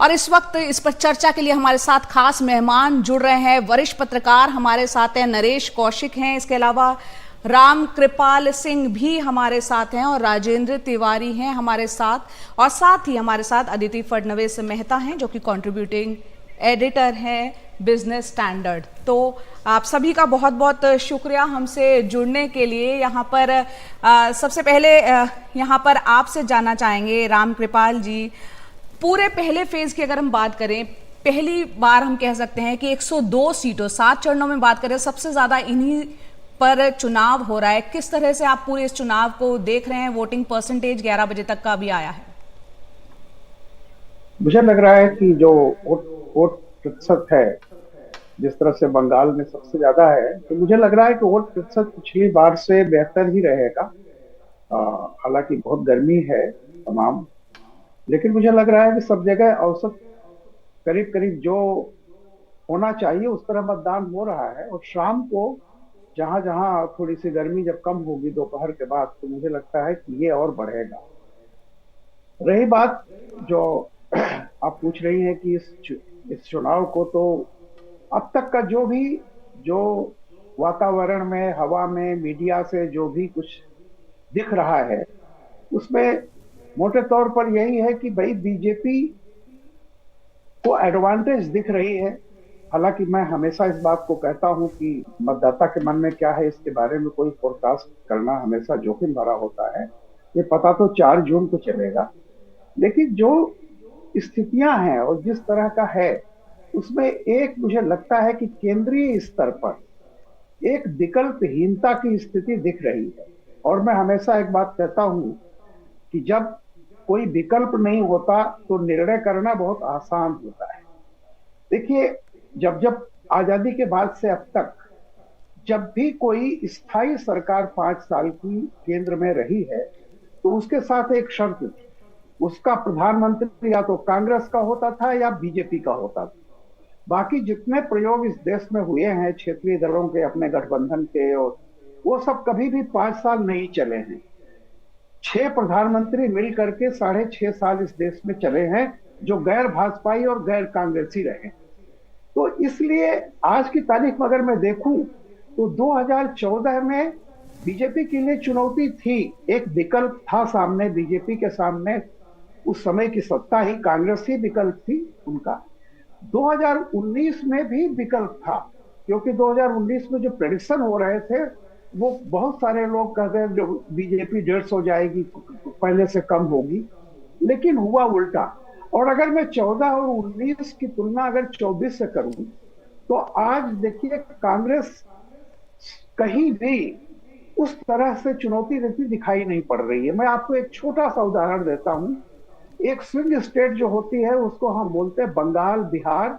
और इस वक्त इस पर चर्चा के लिए हमारे साथ खास मेहमान जुड़ रहे हैं। वरिष्ठ पत्रकार हमारे साथ हैं, नरेश कौशिक हैं, इसके अलावा राम कृपाल सिंह भी हमारे साथ हैं और राजेंद्र तिवारी हैं हमारे साथ, और साथ ही हमारे साथ अदिति फडणवीस मेहता हैं जो कि कंट्रीब्यूटिंग एडिटर हैं बिजनेस स्टैंडर्ड। तो आप सभी का बहुत बहुत शुक्रिया हमसे जुड़ने के लिए। यहाँ पर सबसे पहले यहाँ पर आपसे जानना चाहेंगे राम कृपाल जी, पूरे पहले फेज की अगर हम बात करें, पहली बार हम कह सकते हैं कि 102 सीटों 7 चरणों में बात करें, सबसे ज्यादा इन्हीं पर चुनाव हो रहा है। किस तरह से आप पूरे इस चुनाव को देख रहे हैं? वोटिंग परसेंटेज 11 बजे तक का भी आया है। मुझे लग रहा है कि जो वोट प्रतिशत है, जिस तरह से बंगाल में सबसे ज्यादा है, तो मुझे लग रहा है कि वोट प्रतिशत पिछली बार से बेहतर ही रहेगा। हालांकि बहुत गर्मी है तमाम, लेकिन मुझे लग रहा है कि सब जगह औसत करीब करीब जो होना चाहिए उस तरह मतदान हो रहा है। और शाम को जहां जहां थोड़ी सी गर्मी जब कम होगी दोपहर के बाद, तो मुझे लगता है कि ये और बढ़ेगा। रही बात जो आप पूछ रही हैं कि इस चुनाव को, तो अब तक का जो वातावरण में, हवा में, मीडिया से जो भी कुछ दिख रहा है, उसमें मोटे तौर पर यही है कि भाई बीजेपी को एडवांटेज दिख रही है। हालांकि मैं हमेशा इस बात को कहता हूं कि मतदाता के मन में क्या है इसके बारे में कोई फोरकास्ट करना हमेशा जोखिम भरा होता है। ये पता तो 4 जून को चलेगा, लेकिन जो स्थितियां हैं और जिस तरह का है, उसमें एक मुझे लगता है कि केंद्रीय स्तर पर एक विकल्पहीनता की स्थिति दिख रही है। और मैं हमेशा एक बात कहता हूं कि जब कोई विकल्प नहीं होता तो निर्णय करना बहुत आसान होता है। देखिए, जब जब आजादी के बाद से अब तक जब भी कोई स्थायी सरकार 5 साल की केंद्र में रही है, तो उसके साथ एक शर्त थी, उसका प्रधानमंत्री या तो कांग्रेस का होता था या बीजेपी का होता था। बाकी जितने प्रयोग इस देश में हुए हैं क्षेत्रीय दलों के, अपने गठबंधन के, और वो सब कभी भी 5 साल नहीं चले हैं। 6 प्रधानमंत्री मिल करके 6.5 साल इस देश में चले हैं, जो गैर भाजपाई और गैर कांग्रेसी रहे। तो इसलिए आज की तारीख में अगर मैं देखूं तो 2014 में बीजेपी के लिए चुनौती थी, एक विकल्प था सामने बीजेपी के सामने। उस समय की सत्ता ही कांग्रेस ही विकल्प थी उनका। 2019 में भी विकल्प था, क्योंकि 2019 में जो प्रेडिक्शन हो रहे थे वो बहुत सारे लोग कहते हैं जो बीजेपी 150 हो जाएगी, पहले से कम होगी, लेकिन हुआ उल्टा। और अगर मैं 14 और 19 की तुलना अगर 24 से करूं, तो आज देखिए कांग्रेस कहीं भी उस तरह से चुनौती देती दिखाई नहीं पड़ रही है। मैं आपको एक छोटा सा उदाहरण देता हूं। एक स्विंग स्टेट जो होती है उसको हम बोलते हैं बंगाल, बिहार,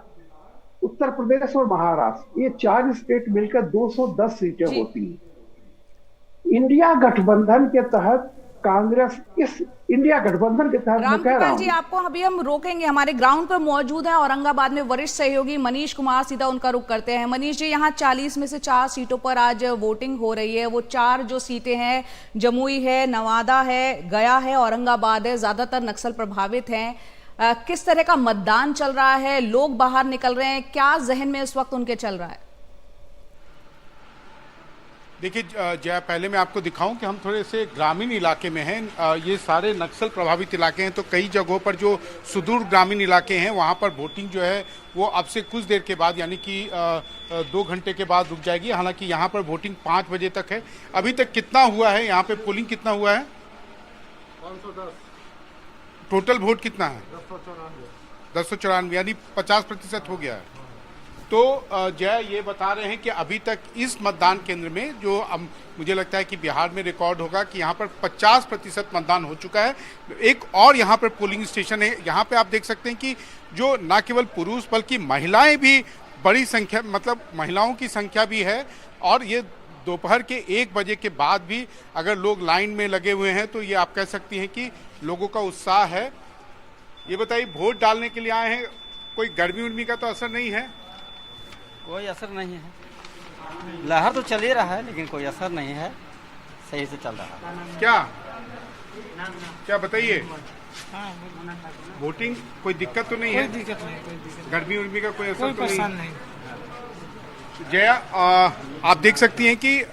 उत्तर प्रदेश और महाराष्ट्र। ये 4 स्टेट मिलकर 210 सीटें होती हैं। इंडिया गठबंधन के तहत कांग्रेस, इस इंडिया गठबंधन के तहत मैं कह रहा हूं। जी, आपको अभी हम रोकेंगे, हमारे ग्राउंड पर मौजूद है औरंगाबाद में वरिष्ठ सहयोगी मनीष कुमार, सीधा उनका रुख करते हैं। मनीष जी, यहाँ 40 में से 4 सीटों पर आज वोटिंग हो रही है। वो 4 जो सीटें हैं, जमुई है, नवादा है, गया है, औरंगाबाद है, ज्यादातर नक्सल प्रभावित हैं। किस तरह का मतदान चल रहा है? लोग बाहर निकल रहे हैं, क्या जहन में इस वक्त उनके चल रहा है? देखिए जया, पहले मैं आपको दिखाऊं कि हम थोड़े से ग्रामीण इलाके में हैं। ये सारे नक्सल प्रभावित इलाके हैं, तो कई जगहों पर जो सुदूर ग्रामीण इलाके हैं वहां पर वोटिंग जो है वो अब से कुछ देर के बाद, यानी कि 2 घंटे के बाद रुक जाएगी। हालांकि यहाँ पर वोटिंग 5 बजे तक है। अभी तक कितना हुआ है यहाँ पे, पोलिंग कितना हुआ है? 510। टोटल वोट कितना है? 1094, यानी 50% हो गया है। तो जय ये बता रहे हैं कि अभी तक इस मतदान केंद्र में जो मुझे लगता है कि बिहार में रिकॉर्ड होगा कि यहाँ पर 50% मतदान हो चुका है। एक और यहाँ पर पोलिंग स्टेशन है, यहाँ पे आप देख सकते हैं कि जो न केवल पुरुष बल्कि महिलाएं भी बड़ी संख्या, मतलब महिलाओं की संख्या भी है। और ये दोपहर के 1 बजे के बाद भी अगर लोग लाइन में लगे हुए हैं तो ये आप कह सकती हैं कि लोगों का उत्साह है। ये बताइए, वोट डालने के लिए आए हैं, कोई गर्मी उर्मी का तो असर नहीं है? कोई असर नहीं है, लहर तो चल ही रहा है लेकिन कोई असर नहीं है, सही से चल रहा है। क्या क्या बताइए? वोटिंग कोई दिक्कत तो नहीं है? कोई दिक्कत नहीं, कोई दिक्कत गर्मी उर्मी का कोई असर कोई तो नहीं? परेशान नहीं। जया, आप देख सकती हैं कि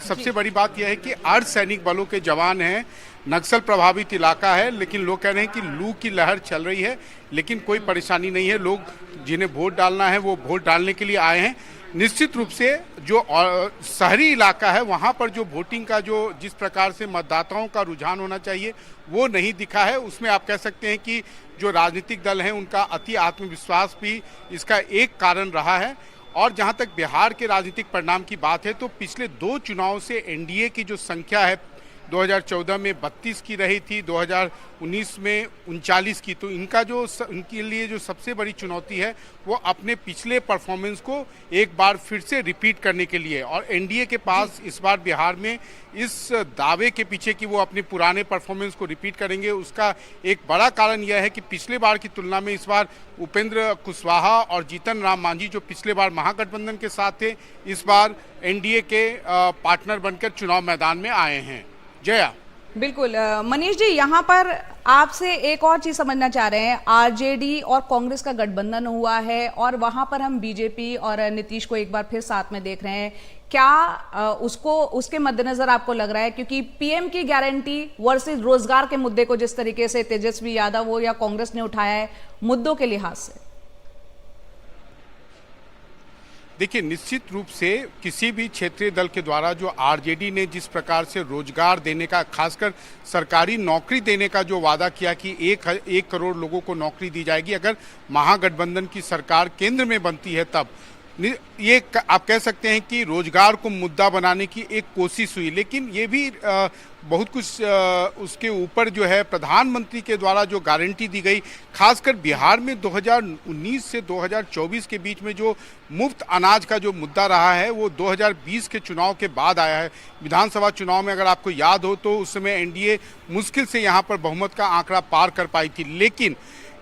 सबसे बड़ी बात यह है कि अर्धसैनिक बलों के जवान हैं, नक्सल प्रभावित इलाका है, लेकिन लोग कह रहे हैं कि लू की लहर चल रही है, लेकिन कोई परेशानी नहीं है। लोग जिन्हें वोट डालना है वो वोट डालने के लिए आए हैं। निश्चित रूप से जो शहरी इलाका है वहाँ पर जो वोटिंग का जो जिस प्रकार से मतदाताओं का रुझान होना चाहिए वो नहीं दिखा है। उसमें आप कह सकते हैं कि जो राजनीतिक दल हैं उनका अति आत्मविश्वास भी इसका एक कारण रहा है। और जहां तक बिहार के राजनीतिक परिणाम की बात है तो पिछले 2 चुनाव से एनडीए की जो संख्या है 2014 में 32 की रही थी, 2019 में 39 की। तो इनके लिए जो सबसे बड़ी चुनौती है वो अपने पिछले परफॉर्मेंस को एक बार फिर से रिपीट करने के लिए। और एनडीए के पास इस बार बिहार में इस दावे के पीछे कि वो अपने पुराने परफॉर्मेंस को रिपीट करेंगे, उसका एक बड़ा कारण यह है कि पिछले बार की तुलना में इस बार उपेंद्र कुशवाहा और जीतन राम मांझी जो पिछले बार महागठबंधन के साथ थे, इस बार एनडीए के पार्टनर बनकर चुनाव मैदान में आए हैं। जया। बिल्कुल मनीष जी, यहाँ पर आपसे एक और चीज समझना चाह रहे हैं। आरजेडी और कांग्रेस का गठबंधन हुआ है और वहां पर हम बीजेपी और नीतीश को एक बार फिर साथ में देख रहे हैं। क्या उसके मद्देनजर आपको लग रहा है, क्योंकि पीएम की गारंटी वर्सेस रोजगार के मुद्दे को जिस तरीके से तेजस्वी यादव हो या कांग्रेस ने उठाया है मुद्दों के लिहाज से? देखिए, निश्चित रूप से किसी भी क्षेत्रीय दल के द्वारा जो आरजेडी ने जिस प्रकार से रोजगार देने का, खासकर सरकारी नौकरी देने का जो वादा किया कि 1 करोड़ लोगों को नौकरी दी जाएगी अगर महागठबंधन की सरकार केंद्र में बनती है, तब ये आप कह सकते हैं कि रोजगार को मुद्दा बनाने की एक कोशिश हुई। लेकिन ये भी बहुत कुछ उसके ऊपर जो है प्रधानमंत्री के द्वारा जो गारंटी दी गई, खासकर बिहार में 2019 से 2024 के बीच में जो मुफ्त अनाज का जो मुद्दा रहा है वो 2020 के चुनाव के बाद आया है। विधानसभा चुनाव में अगर आपको याद हो तो उस समय एनडीए मुश्किल से यहाँ पर बहुमत का आंकड़ा पार कर पाई थी। लेकिन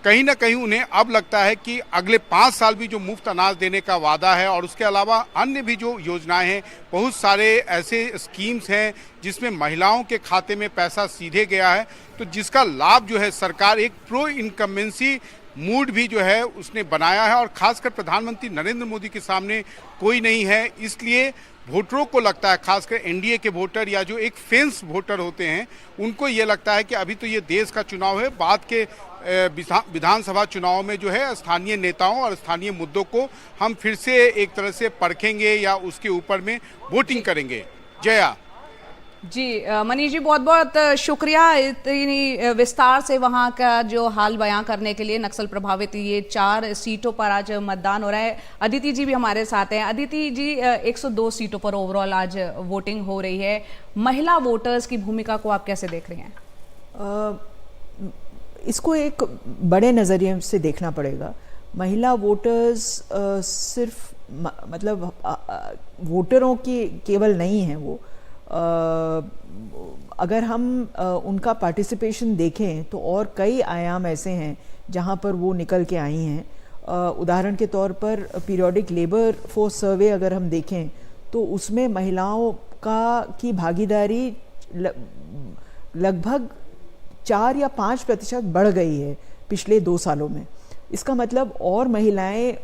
कहीं ना कहीं उन्हें अब लगता है कि अगले 5 साल भी जो मुफ्त अनाज देने का वादा है और उसके अलावा अन्य भी जो योजनाएं हैं, बहुत सारे ऐसे स्कीम्स हैं जिसमें महिलाओं के खाते में पैसा सीधे गया है, तो जिसका लाभ जो है सरकार एक प्रो इनकम्बेंसी मूड भी जो है उसने बनाया है। और खासकर प्रधानमंत्री नरेंद्र मोदी के सामने कोई नहीं है, इसलिए वोटरों को लगता है, खासकर एनडीए के वोटर या जो एक फेंस वोटर होते हैं, उनको ये लगता है कि अभी तो ये देश का चुनाव है, बाद के विधानसभा चुनाव में जो है स्थानीय नेताओं और स्थानीय मुद्दों को हम फिर से एक तरह से परखेंगे या उसके ऊपर में वोटिंग करेंगे। जया जी, मनीष जी बहुत बहुत शुक्रिया इतनी विस्तार से वहां का जो हाल बयां करने के लिए। नक्सल प्रभावित ये 4 सीटों पर आज मतदान हो रहा है। अदिति जी भी हमारे साथ हैं। अदिति जी, 102 सीटों पर ओवरऑल आज वोटिंग हो रही है। महिला वोटर्स की भूमिका को आप कैसे देख रही हैं? इसको एक बड़े नज़रिए से देखना पड़ेगा। महिला वोटर्स सिर्फ मतलब वोटरों की केवल नहीं है वो। अगर हम उनका पार्टिसिपेशन देखें तो और कई आयाम ऐसे हैं जहां पर वो निकल के आई हैं। उदाहरण के तौर पर पीरियोडिक लेबर फोर्स सर्वे अगर हम देखें तो उसमें महिलाओं की भागीदारी लगभग 4 या 5% बढ़ गई है पिछले 2 सालों में। इसका मतलब और महिलाएं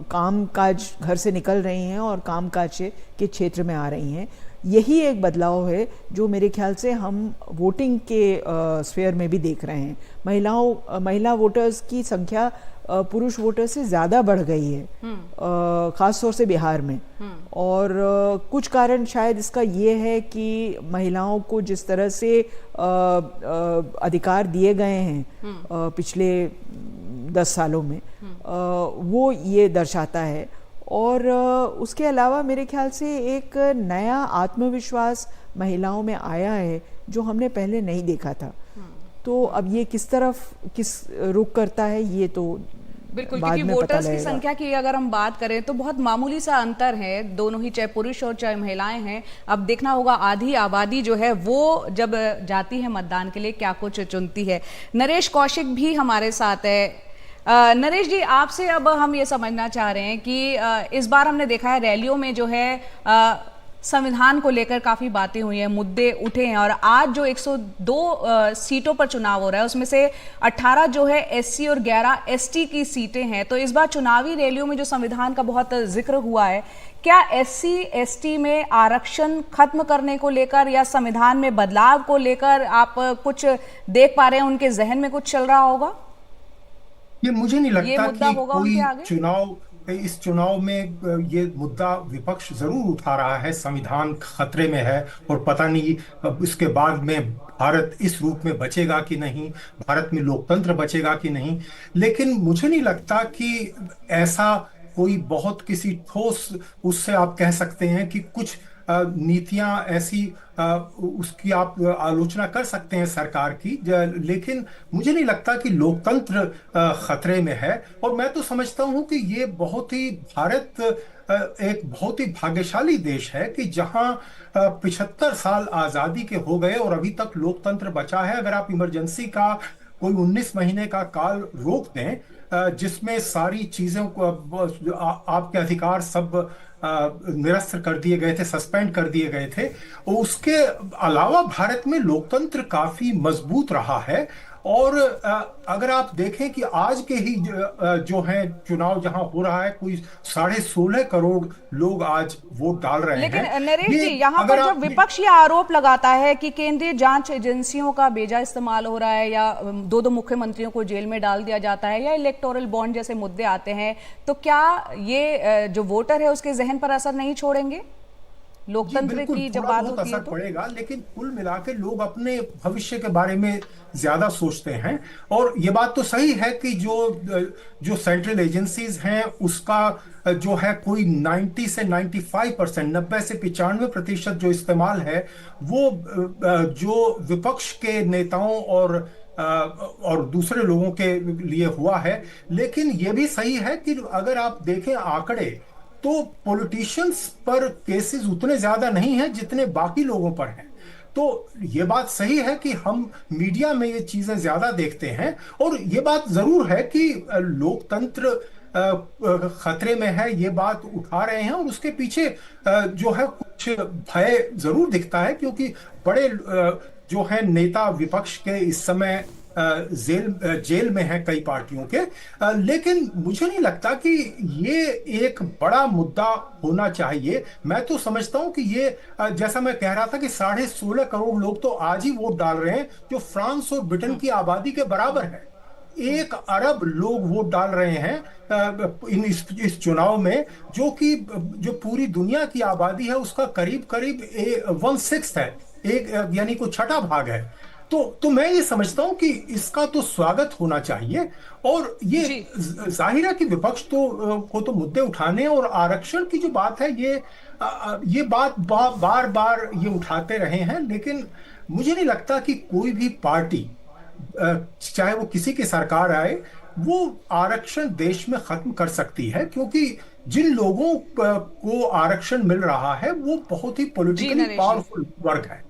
कामकाज घर से निकल रही हैं और कामकाज के क्षेत्र में आ रही हैं। यही एक बदलाव है जो मेरे ख्याल से हम वोटिंग के स्फेयर में भी देख रहे हैं। महिला वोटर्स की संख्या पुरुष वोटर से ज़्यादा बढ़ गई है, ख़ास तौर से बिहार में। और कुछ कारण शायद इसका ये है कि महिलाओं को जिस तरह से अधिकार दिए गए हैं पिछले 10 सालों में, वो ये दर्शाता है। और उसके अलावा मेरे ख्याल से एक नया आत्मविश्वास महिलाओं में आया है जो हमने पहले नहीं देखा था। तो अब ये किस रुख करता है ये तो बिल्कुल, क्योंकि वोटर्स की संख्या की अगर हम बात करें तो बहुत मामूली सा अंतर है, दोनों ही, चाहे पुरुष और चाहे महिलाएं हैं। अब देखना होगा आधी आबादी जो है वो जब जाती है मतदान के लिए क्या कुछ चुनती है। नरेश कौशिक भी हमारे साथ है। नरेश जी, आपसे अब हम ये समझना चाह रहे हैं कि इस बार हमने देखा है रैलियों में जो है संविधान को लेकर काफ़ी बातें हुई हैं, मुद्दे उठे हैं और आज जो 102 सीटों पर चुनाव हो रहा है उसमें से 18 जो है एससी और 11 एसटी की सीटें हैं। तो इस बार चुनावी रैलियों में जो संविधान का बहुत जिक्र हुआ है, क्या एससी एसटी में आरक्षण खत्म करने को लेकर या संविधान में बदलाव को लेकर आप कुछ देख पा रहे हैं, उनके जहन में कुछ चल रहा होगा? ये मुझे नहीं ये लगता मुद्दा कि होगा कोई उनके आगे? इस चुनाव में ये मुद्दा विपक्ष जरूर उठा रहा है, संविधान खतरे में है और पता नहीं इसके बाद में भारत इस रूप में बचेगा कि नहीं, भारत में लोकतंत्र बचेगा कि नहीं। लेकिन मुझे नहीं लगता कि ऐसा कोई बहुत किसी ठोस, उससे आप कह सकते हैं कि कुछ नीतियां ऐसी उसकी आप आलोचना कर सकते हैं सरकार की, लेकिन मुझे नहीं लगता कि लोकतंत्र खतरे में है। और मैं तो समझता हूं कि ये बहुत ही भारत एक बहुत ही भाग्यशाली देश है कि जहां 75 साल आजादी के हो गए और अभी तक लोकतंत्र बचा है। अगर आप इमरजेंसी का कोई 19 महीने का काल रोक दें जिसमें सारी चीजों को आपके अधिकार सब निरस्त कर दिए गए थे, सस्पेंड कर दिए गए थे, उसके अलावा भारत में लोकतंत्र काफी मजबूत रहा है। और अगर आप देखें कि आज के ही जो है चुनाव जहां हो रहा है, कोई 16.5 करोड़ लोग आज वोट डाल रहे हैं। लेकिन नरेश जी, यहाँ पर जब विपक्ष ये आरोप लगाता है कि केंद्रीय जांच एजेंसियों का बेजा इस्तेमाल हो रहा है या दो मुख्यमंत्रियों को जेल में डाल दिया जाता है या इलेक्टोरल बॉन्ड जैसे मुद्दे आते हैं, तो क्या ये जो वोटर है उसके जहन पर असर नहीं छोड़ेंगे? लोकतंत्र की जब बात होती है तो पड़ेगा, लेकिन कुल मिलाकर लोग अपने भविष्य के बारे में ज्यादा सोचते हैं। और ये बात तो सही है कि जो सेंट्रल एजेंसीज हैं उसका जो है कोई 90 से 95%, 90 से 95% जो इस्तेमाल है वो जो विपक्ष के नेताओं और दूसरे लोगों के लिए हुआ है। लेकिन ये भी सही है कि अगर आप देखें आंकड़े तो पॉलिटिशियंस पर केसेस उतने ज्यादा नहीं हैं जितने बाकी लोगों पर हैं। तो ये बात सही है कि हम मीडिया में ये चीजें ज्यादा देखते हैं और ये बात जरूर है कि लोकतंत्र खतरे में है, ये बात उठा रहे हैं और उसके पीछे जो है कुछ भय जरूर दिखता है, क्योंकि बड़े जो है नेता विपक्ष के इस समय जेल में है कई पार्टियों के। लेकिन मुझे नहीं लगता कि ये एक बड़ा मुद्दा होना चाहिए। मैं तो समझता हूं कि ये जैसा मैं कह रहा था कि 16.5 करोड़ लोग तो आज ही वोट डाल रहे हैं, जो फ्रांस और ब्रिटेन की आबादी के बराबर है। 1 अरब लोग वोट डाल रहे हैं इस चुनाव में, जो पूरी दुनिया की आबादी है उसका करीब 1/6 है, यानी को 6वां भाग है। तो मैं ये समझता हूं कि इसका तो स्वागत होना चाहिए। और ये जाहिर है कि विपक्ष को तो मुद्दे उठाने और आरक्षण की जो बात है ये बात बार बार ये उठाते रहे हैं। लेकिन मुझे नहीं लगता कि कोई भी पार्टी चाहे वो किसी की सरकार आए वो आरक्षण देश में खत्म कर सकती है, क्योंकि जिन लोगों को आरक्षण मिल रहा है वो बहुत ही पॉलिटिकली पावरफुल वर्ग है।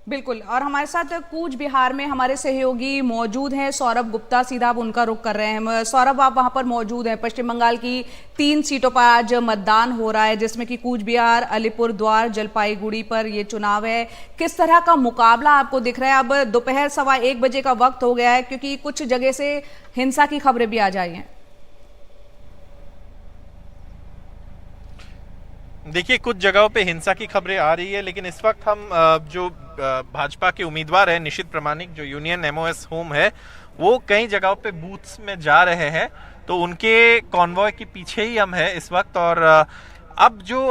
बिल्कुल। और हमारे साथ कूच बिहार में हमारे सहयोगी मौजूद हैं, सौरभ गुप्ता, सीधा आप उनका रुख कर रहे हैं। सौरभ, आप वहां पर मौजूद हैं। पश्चिम बंगाल की 3 सीटों पर आज मतदान हो रहा है, जिसमें कि कूच बिहार, अलीपुरद्वार, जलपाईगुड़ी पर ये चुनाव है। किस तरह का मुकाबला आपको दिख रहा है? अब दोपहर 1:15 बजे का वक्त हो गया है, क्योंकि कुछ जगह से हिंसा की खबरें भी आ जाई हैं। देखिए, कुछ जगहों पे हिंसा की खबरें आ रही है, लेकिन इस वक्त हम जो भाजपा के उम्मीदवार हैं निशित प्रामाणिक, जो यूनियन एमओएस होम है, वो कई जगहों पे बूथ्स में जा रहे हैं, तो उनके कॉन्वॉय के पीछे ही हम हैं इस वक्त। और अब जो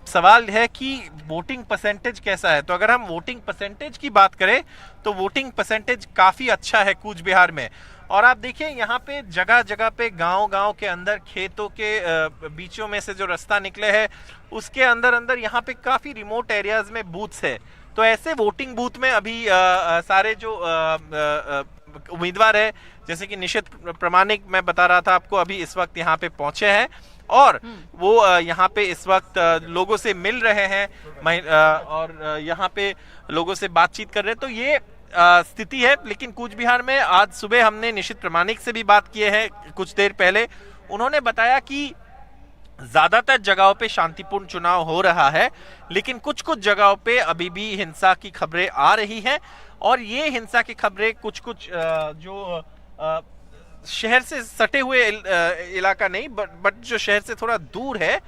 सवाल है कि वोटिंग परसेंटेज कैसा है, तो अगर हम वोटिंग परसेंटेज की बात करें तो वोटिंग परसेंटेज काफ़ी अच्छा है कूच बिहार में। और आप देखिए यहाँ पे जगह जगह पे गांव के अंदर खेतों के बीचों में से जो रास्ता निकले हैं उसके अंदर यहाँ पे काफ़ी रिमोट एरियाज में बूथ्स है। तो ऐसे वोटिंग बूथ में अभी सारे जो उम्मीदवार है, जैसे कि निशित प्रामाणिक मैं बता रहा था आपको, अभी इस वक्त यहाँ पे पहुंचे हैं और वो यहाँ पे इस वक्त लोगों से मिल रहे हैं और यहाँ पे लोगों से बातचीत कर रहे हैं। तो ये स्थिति है। लेकिन कूच बिहार में आज सुबह हमने निशित प्रामाणिक से भी बात किए हैं कुछ देर पहले। उन्होंने बताया कि ज्यादातर जगहों पे शांतिपूर्ण चुनाव हो रहा है, लेकिन कुछ कुछ जगहों पे अभी भी हिंसा की खबरें आ रही हैं। और ये हिंसा की खबरें कुछ कुछ जो शहर से सटे हुए इलाका नहीं, बट जो शहर से थोड़ा दूर है,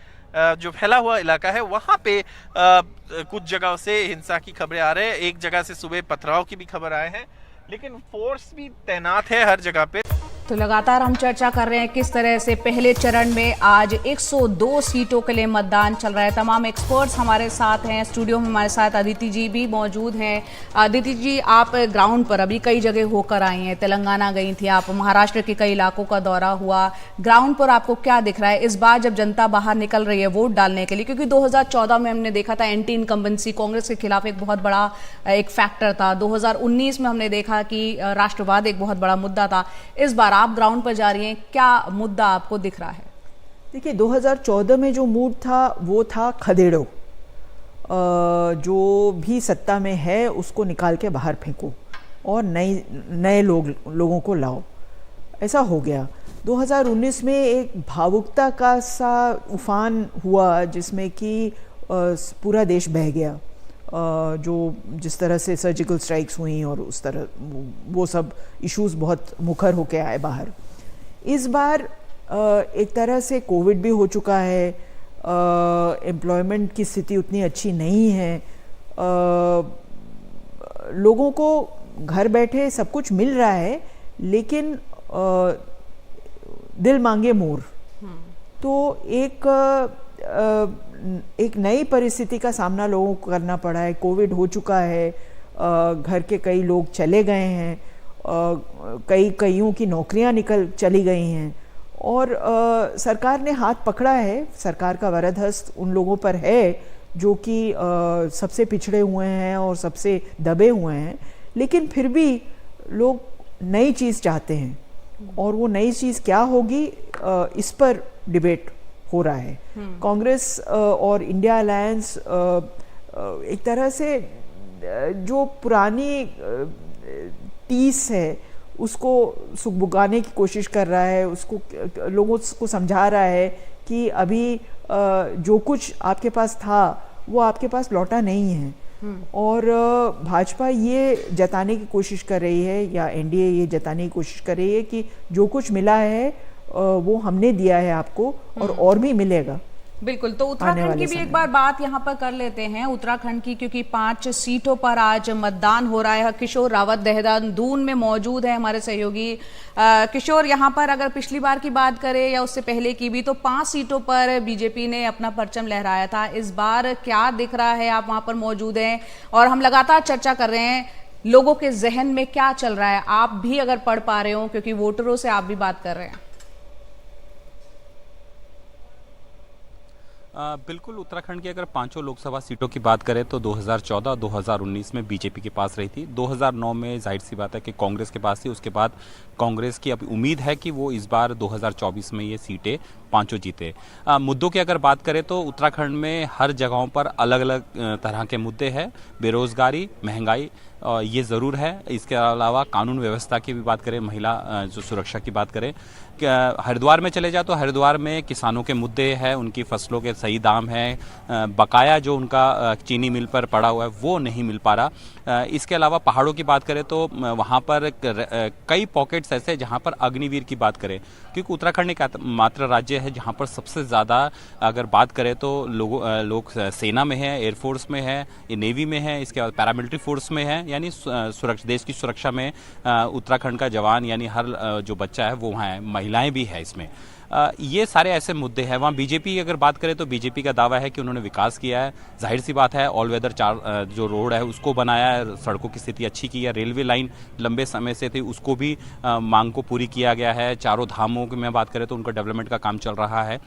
जो फैला हुआ इलाका है, वहां पे कुछ जगहों से हिंसा की खबरें आ रहे हैं। एक जगह से सुबह पथराव की भी खबर आए हैं, लेकिन फोर्स भी तैनात है हर जगह पे। तो लगातार हम चर्चा कर रहे हैं किस तरह से पहले चरण में आज 102 सीटों के लिए मतदान चल रहा है। तमाम एक्सपर्ट्स हमारे साथ हैं, स्टूडियो में हमारे साथ अदिति जी भी मौजूद हैं। अदिति जी, आप ग्राउंड पर अभी कई जगह होकर आई हैं, तेलंगाना गई थी आप, महाराष्ट्र के कई इलाकों का दौरा हुआ, ग्राउंड पर आपको क्या दिख रहा है इस बार जब जनता बाहर निकल रही है वोट डालने के लिए? क्योंकि 2014 में हमने देखा था एंटी इनकम्बेंसी कांग्रेस के खिलाफ एक बहुत बड़ा एक फैक्टर था, 2019 में हमने देखा कि राष्ट्रवाद एक बहुत बड़ा मुद्दा था। इस बार आप ग्राउंड पर जा रही हैं, क्या मुद्दा आपको दिख रहा है? देखिए, 2014 में जो मूड था वो था खदेड़ो, जो भी सत्ता में है उसको निकाल के बाहर फेंको और नए लोगों को लाओ। ऐसा हो गया। 2019 में एक भावुकता का सा उफान हुआ जिसमें कि पूरा देश बह गया। जो जिस तरह से सर्जिकल स्ट्राइक्स हुई और उस तरह वो सब इश्यूज बहुत मुखर होके आए बाहर। इस बार एक तरह से कोविड भी हो चुका है, एम्प्लॉयमेंट की स्थिति उतनी अच्छी नहीं है, लोगों को घर बैठे सब कुछ मिल रहा है, लेकिन दिल मांगे मोर। तो एक नई परिस्थिति का सामना लोगों को करना पड़ा है। कोविड हो चुका है, घर के कई लोग चले गए हैं, कईयों की नौकरियां चली गई हैं और सरकार ने हाथ पकड़ा है। सरकार का वरद हस्त उन लोगों पर है जो कि सबसे पिछड़े हुए हैं और सबसे दबे हुए हैं, लेकिन फिर भी लोग नई चीज़ चाहते हैं और वो नई चीज़ क्या होगी इस पर डिबेट हो रहा है। कांग्रेस और इंडिया अलायंस एक तरह से जो पुरानी टीस है उसको सुगबुगाने की कोशिश कर रहा है, उसको लोगों को समझा रहा है कि अभी जो कुछ आपके पास था वो आपके पास लौटा नहीं है। और भाजपा ये जताने की कोशिश कर रही है, या एनडीए ये जताने की कोशिश कर रही है कि जो कुछ मिला है वो हमने दिया है आपको और भी मिलेगा। बिल्कुल। तो उत्तराखंड की भी एक बार बात यहाँ पर कर लेते हैं, उत्तराखंड की, क्योंकि 5 सीटों पर आज मतदान हो रहा है। किशोर रावत देहरादून में मौजूद है, हमारे सहयोगी। किशोर, यहाँ पर अगर पिछली बार की बात करें या उससे पहले की भी, तो 5 सीटों पर बीजेपी ने अपना परचम लहराया था। इस बार क्या दिख रहा है? आप वहाँ पर मौजूद हैं और हम लगातार चर्चा कर रहे हैं लोगों के जहन में क्या चल रहा है, आप भी अगर पढ़ पा रहे हो, क्योंकि वोटरों से आप भी बात कर रहे हैं। बिल्कुल, उत्तराखंड की अगर 5 लोकसभा सीटों की बात करें तो 2014 और 2019 में बीजेपी के पास रही थी। 2009 में जाहिर सी बात है कि कांग्रेस के पास थी। उसके बाद कांग्रेस की अब उम्मीद है कि वो इस बार 2024 में ये सीटें 5 जीते। मुद्दों की अगर बात करें तो उत्तराखंड में हर जगहों पर अलग अलग तरह के मुद्दे हैं। बेरोजगारी, महंगाई ये ज़रूर है। इसके अलावा कानून व्यवस्था की भी बात करें, महिला जो सुरक्षा की बात करें। हरिद्वार में चले जाओ तो हरिद्वार में किसानों के मुद्दे हैं, उनकी फसलों के सही दाम हैं, बकाया जो उनका चीनी मिल पर पड़ा हुआ है वो नहीं मिल पा रहा। इसके अलावा पहाड़ों की बात करें तो वहाँ पर कई पॉकेट्स ऐसे जहाँ पर अग्निवीर की बात करें, क्योंकि उत्तराखंड एक मात्र राज्य है जहाँ पर सबसे ज़्यादा अगर बात करें तो लोग सेना में है, एयरफोर्स में है, नेवी में है, इसके बाद पैरामिलिट्री फोर्स में है, यानी देश की सुरक्षा में उत्तराखंड का जवान यानी हर जो बच्चा है वो वहाँ है, महिलाएं भी है इसमें। ये सारे ऐसे मुद्दे हैं। वहाँ बीजेपी की अगर बात करें तो बीजेपी का दावा है कि उन्होंने विकास किया है। जाहिर सी बात है, ऑल वेदर जो रोड है उसको बनाया है, सड़कों की स्थिति अच्छी की है, रेलवे लाइन लंबे समय से थी उसको भी मांग को पूरी किया गया है। चारों धामों की मैं बात करें तो उनका डेवलपमेंट का काम चल रहा है।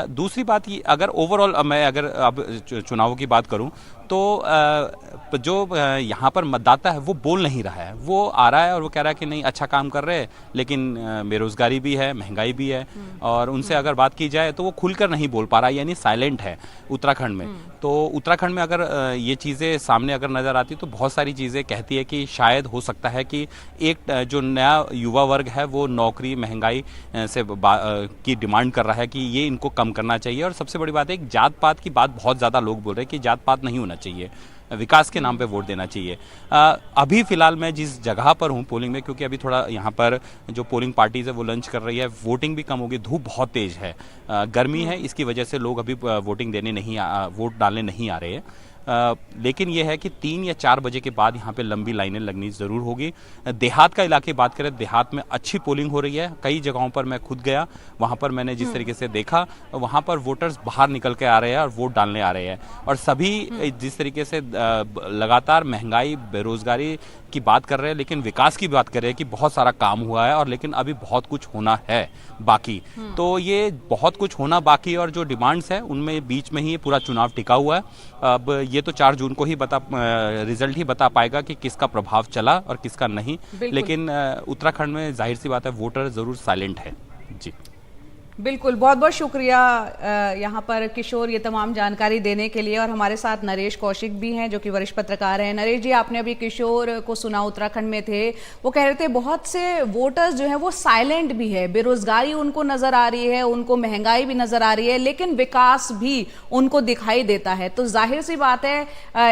दूसरी बात ये, अगर ओवरऑल मैं अगर अब चुनावों की बात करूँ तो जो यहाँ पर मतदाता है वो बोल नहीं रहा है, वो आ रहा है और वो कह रहा है कि नहीं अच्छा काम कर रहे हैं, लेकिन बेरोजगारी भी है, महंगाई भी है। और उनसे अगर बात की जाए तो वो खुलकर नहीं बोल पा रहा, यानी साइलेंट है उत्तराखंड में। तो उत्तराखंड में अगर ये चीज़ें सामने अगर नज़र आती तो बहुत सारी चीज़ें कहती है कि शायद हो सकता है कि एक जो नया युवा वर्ग है वो नौकरी, महंगाई की डिमांड कर रहा है कि ये इनको कम करना चाहिए। और सबसे बड़ी बात है, एक जात पात की बात बहुत ज़्यादा लोग बोल रहे हैं कि जात पात नहीं होना चाहिए, विकास के नाम पे वोट देना चाहिए। अभी फ़िलहाल मैं जिस जगह पर हूँ पोलिंग में, क्योंकि अभी थोड़ा यहाँ पर जो पोलिंग पार्टीज़ है वो लंच कर रही है, वोटिंग भी कम होगी, धूप बहुत तेज़ है, गर्मी है, इसकी वजह से लोग अभी वोट डालने नहीं आ रहे हैं। लेकिन यह है कि 3 या 4 बजे के बाद यहाँ पे लंबी लाइनें लगनी ज़रूर होगी। देहात का इलाके बात करें, देहात में अच्छी पोलिंग हो रही है। कई जगहों पर मैं खुद गया, वहाँ पर मैंने जिस तरीके से देखा, वहाँ पर वोटर्स बाहर निकल के आ रहे हैं और वोट डालने आ रहे हैं। और सभी जिस तरीके से लगातार महंगाई, बेरोजगारी की बात कर रहे हैं, लेकिन विकास की बात कर रहे हैं कि बहुत सारा काम हुआ है और लेकिन अभी बहुत कुछ होना है बाकी। तो ये बहुत कुछ होना बाकी और जो डिमांड्स है उनमें बीच में ही ये पूरा चुनाव टिका हुआ है। अब ये तो 4 जून को ही रिजल्ट ही बता पाएगा कि किसका प्रभाव चला और किसका नहीं। लेकिन उत्तराखंड में जाहिर सी बात है वोटर जरूर साइलेंट है। जी बिल्कुल, बहुत बहुत शुक्रिया यहाँ पर किशोर ये तमाम जानकारी देने के लिए। और हमारे साथ नरेश कौशिक भी हैं जो कि वरिष्ठ पत्रकार हैं। नरेश जी, आपने अभी किशोर को सुना, उत्तराखंड में थे, वो कह रहे थे बहुत से वोटर्स जो हैं वो साइलेंट भी है, बेरोजगारी उनको नजर आ रही है, उनको महंगाई भी नजर आ रही है, लेकिन विकास भी उनको दिखाई देता है। तो जाहिर सी बात है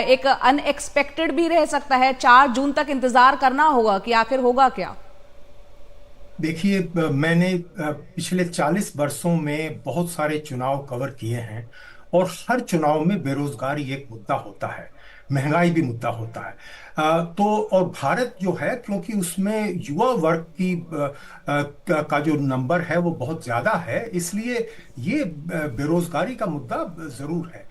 एक अनएक्सपेक्टेड भी रह सकता है। 4 जून तक इंतजार करना होगा कि आखिर होगा क्या। देखिए, मैंने पिछले 40 वर्षों में बहुत सारे चुनाव कवर किए हैं और हर चुनाव में बेरोजगारी एक मुद्दा होता है, महंगाई भी मुद्दा होता है। तो और भारत जो है, क्योंकि उसमें युवा वर्ग का जो नंबर है वो बहुत ज्यादा है, इसलिए ये बेरोजगारी का मुद्दा जरूर है।